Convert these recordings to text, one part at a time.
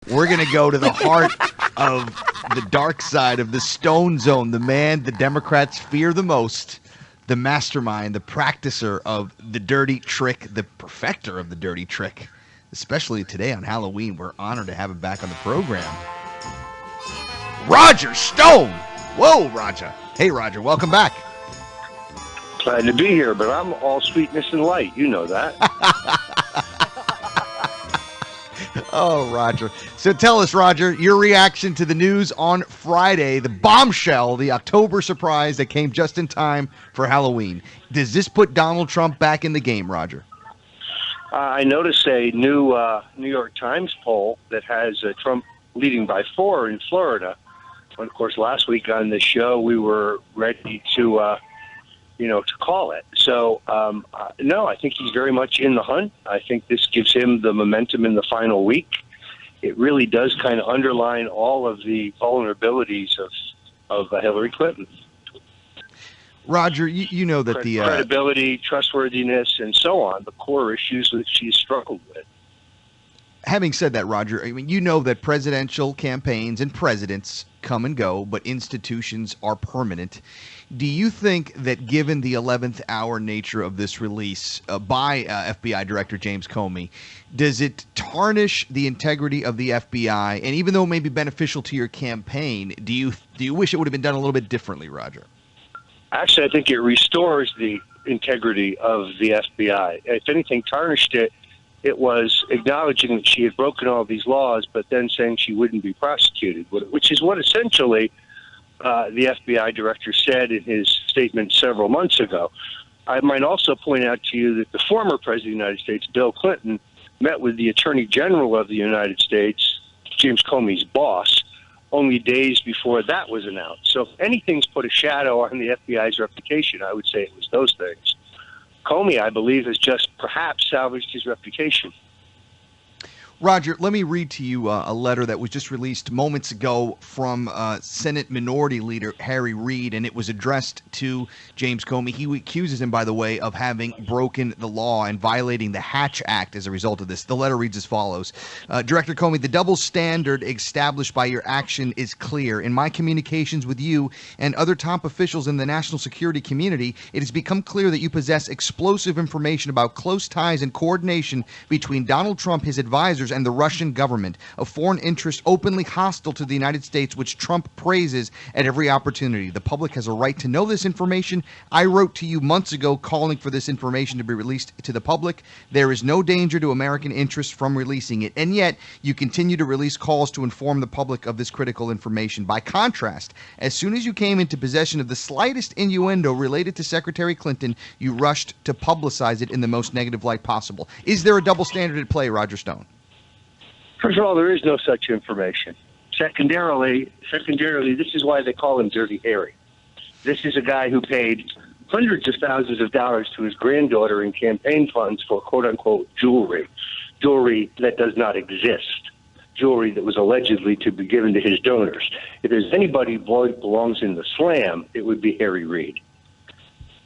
We're going to go to the heart of the dark side of the Stone Zone, the man the Democrats fear the most, the mastermind, the practicer of the dirty trick, the perfecter of the dirty trick. Especially today on Halloween, we're honored to have him back on the program. Roger Stone! Whoa, Roger. Hey, Roger, welcome back. Glad to be here, but I'm all sweetness and light. You know that. Oh, Roger. So tell us, Roger, your reaction to the news on Friday, the bombshell, the October surprise that came just in time for Halloween. Does this put Donald Trump back in the game, Roger? I noticed a new New York Times poll that has Trump leading by 4 in Florida. And of course, last week on the show, we were ready to call it. So, no, I think he's very much in the hunt. I think this gives him the momentum in the final week. It really does kind of underline all of the vulnerabilities of Hillary Clinton. Roger, you know that the credibility, trustworthiness, and so on, the core issues that she's struggled with. Having said that, Roger, I mean, you know that presidential campaigns and presidents come and go, but institutions are permanent. Do you think that given the 11th hour nature of this release by FBI Director James Comey, does it tarnish the integrity of the FBI? And even though it may be beneficial to your campaign, do you wish it would have been done a little bit differently, Roger? Actually, I think it restores the integrity of the FBI. If anything tarnished it, it was acknowledging that she had broken all these laws, but then saying she wouldn't be prosecuted, which is what essentially the FBI director said in his statement several months ago. I might also point out to you that the former president of the United States, Bill Clinton, met with the Attorney General of the United States, James Comey's boss, only days before that was announced. So if anything's put a shadow on the FBI's reputation, I would say it was those things. Comey, I believe, has just perhaps salvaged his reputation. Roger, let me read to you a letter that was just released moments ago from Senate Minority Leader Harry Reid, and it was addressed to James Comey. He accuses him, by the way, of having broken the law and violating the Hatch Act as a result of this. The letter reads as follows. Director Comey, the double standard established by your action is clear. In my communications with you and other top officials in the national security community, it has become clear that you possess explosive information about close ties and coordination between Donald Trump, his advisors, and the Russian government, a foreign interest openly hostile to the United States, which Trump praises at every opportunity. The public has a right to know this information. I wrote to you months ago calling for this information to be released to the public. There is no danger to American interests from releasing it, and yet you continue to release calls to inform the public of this critical information. By contrast, as soon as you came into possession of the slightest innuendo related to Secretary Clinton, you rushed to publicize it in the most negative light possible. Is there a double standard at play, Roger Stone? First of all, there is no such information. Secondarily, this is why they call him Dirty Harry. This is a guy who paid hundreds of thousands of dollars to his granddaughter in campaign funds for quote-unquote jewelry that does not exist, jewelry that was allegedly to be given to his donors. If there's anybody who belongs in the slam, it would be Harry Reid.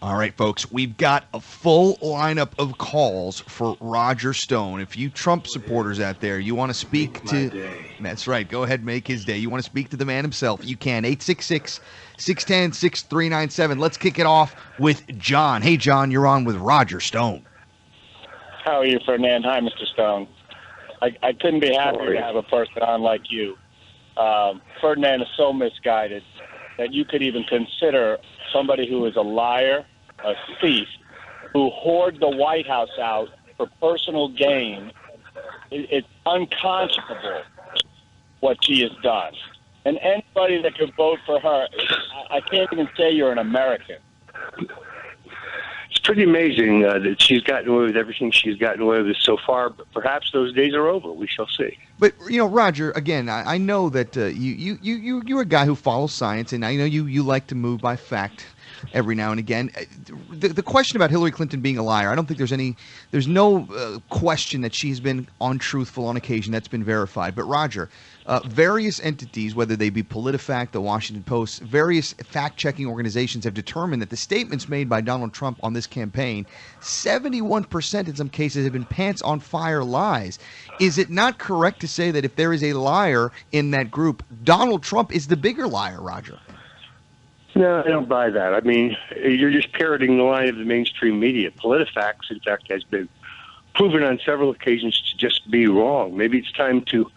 All right, folks, we've got a full lineup of calls for Roger Stone. If you Trump supporters out there, you want to speak to... That's right. Go ahead, make his day. You want to speak to the man himself, you can. 866-610-6397. Let's kick it off with John. Hey, John, you're on with Roger Stone. How are you, Fernand? Hi, Mr. Stone. I couldn't be happier to have a person on like you. Fernand is so misguided that you could even consider somebody who is a liar, a thief, who hoard the White House out for personal gain. It's unconscionable what she has done. And anybody that could vote for her, I can't even say you're an American. It's pretty amazing that she's gotten away with everything she's gotten away with so far, but perhaps those days are over. We shall see. But, you know, Roger, again, I know that you're a guy who follows science, and I know you like to move by fact every now and again. The question about Hillary Clinton being a liar, I don't think there's no question that she's been untruthful on occasion. That's been verified. But Roger, various entities, whether they be PolitiFact, the Washington Post, various fact-checking organizations have determined that the statements made by Donald Trump on this campaign, 71% in some cases have been pants-on-fire lies. Is it not correct to say that if there is a liar in that group, Donald Trump is the bigger liar, Roger. No, I don't buy that. I mean, you're just parroting the line of the mainstream media. PolitiFacts, in fact, has been proven on several occasions to just be wrong. Maybe it's time to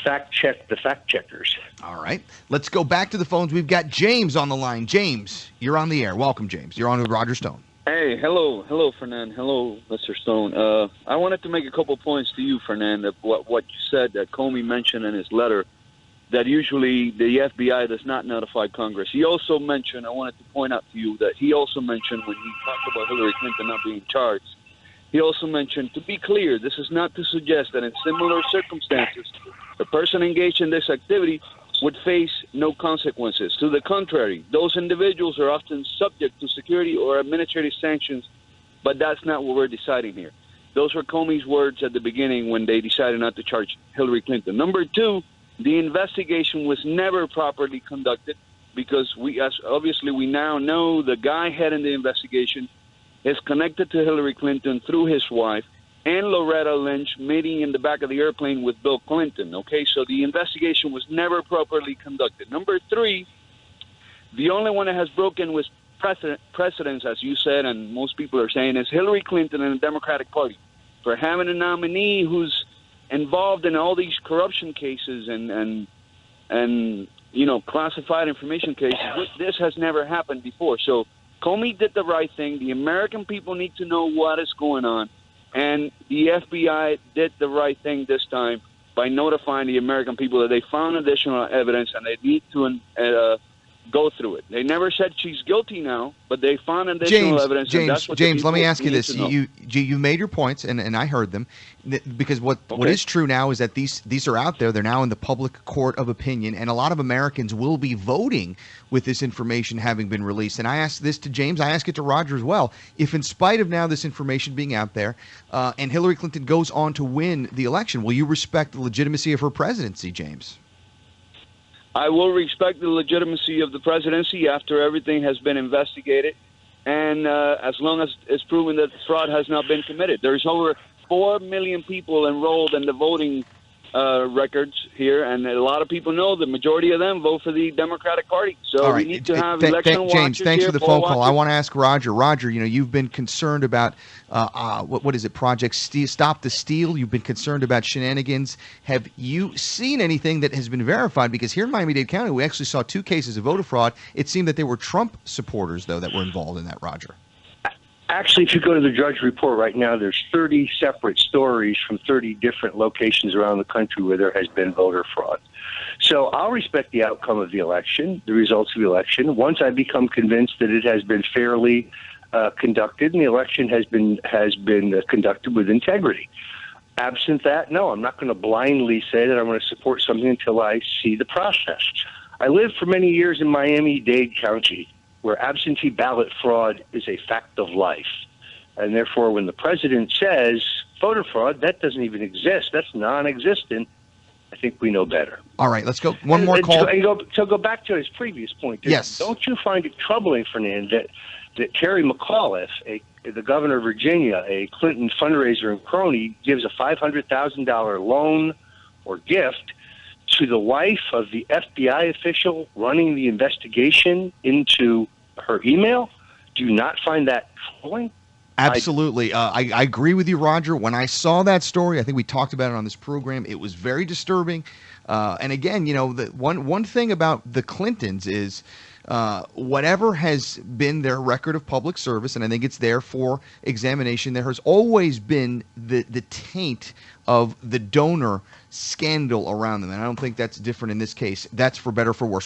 fact-check the fact-checkers. All right. Let's go back to the phones. We've got James on the line. James, you're on the air. Welcome, James. You're on with Roger Stone. Hey, hello, Fernand. Hello, Mr. Stone. I wanted to make a couple points to you, Fernand, of what you said that Comey mentioned in his letter, that usually the FBI does not notify Congress. He also mentioned, I wanted to point out to you, that he also mentioned when he talked about Hillary Clinton not being charged, he also mentioned, to be clear, this is not to suggest that in similar circumstances, the person engaged in this activity would face no consequences. To the contrary, those individuals are often subject to security or administrative sanctions, but that's not what we're deciding here. Those were Comey's words at the beginning when they decided not to charge Hillary Clinton. Number two, the investigation was never properly conducted because obviously we now know the guy heading the investigation is connected to Hillary Clinton through his wife and Loretta Lynch meeting in the back of the airplane with Bill Clinton. Okay, so the investigation was never properly conducted. Number three, the only one that has broken with precedence, as you said, and most people are saying, is Hillary Clinton and the Democratic Party for having a nominee who's involved in all these corruption cases and classified information cases. This has never happened before. So Comey did the right thing. The American people need to know what is going on. And the FBI did the right thing this time by notifying the American people that they found additional evidence and they need to go through it. They never said she's guilty now, but they found additional evidence. And that's what James, let me ask you this. You made your points, and I heard them, because what is true now is that these are out there. They're now in the public court of opinion, and a lot of Americans will be voting with this information having been released. And I asked this to James. I ask it to Roger as well. If in spite of now this information being out there, and Hillary Clinton goes on to win the election, will you respect the legitimacy of her presidency, James? I will respect the legitimacy of the presidency after everything has been investigated, and as long as it's proven that fraud has not been committed. There's over 4 million people enrolled in the voting records here, and a lot of people know the majority of them vote for the Democratic Party. So we need to have election watchers. James, thanks here, for the phone call. I want to ask Roger. Roger, you've been concerned about what is it, Project Stop the Steal? You've been concerned about shenanigans. Have you seen anything that has been verified? Because here in Miami-Dade County, we actually saw 2 cases of voter fraud. It seemed that they were Trump supporters, though, that were involved in that, Roger. Actually, if you go to the Drudge Report right now, there's 30 separate stories from 30 different locations around the country where there has been voter fraud. So I'll respect the outcome of the election, the results of the election, once I become convinced that it has been fairly conducted and the election has been conducted with integrity. Absent that, no, I'm not going to blindly say that I'm going to support something until I see the process. I lived for many years in Miami-Dade County, where absentee ballot fraud is a fact of life. And therefore, when the president says voter fraud, that doesn't even exist, that's non-existent, I think we know better. All right, let's go. One more call. So go back to his previous point. Yes. Don't you find it troubling, Fernand, that Terry McAuliffe, the governor of Virginia, a Clinton fundraiser and crony, gives a $500,000 loan or gift to the wife of the FBI official running the investigation into her email? Do you not find that troubling? Absolutely. I agree with you, Roger. When I saw that story, I think we talked about it on this program, it was very disturbing. And again, the one thing about the Clintons is whatever has been their record of public service, and I think it's there for examination, there has always been the taint of the donor scandal around them. And I don't think that's different in this case. That's for better or for worse.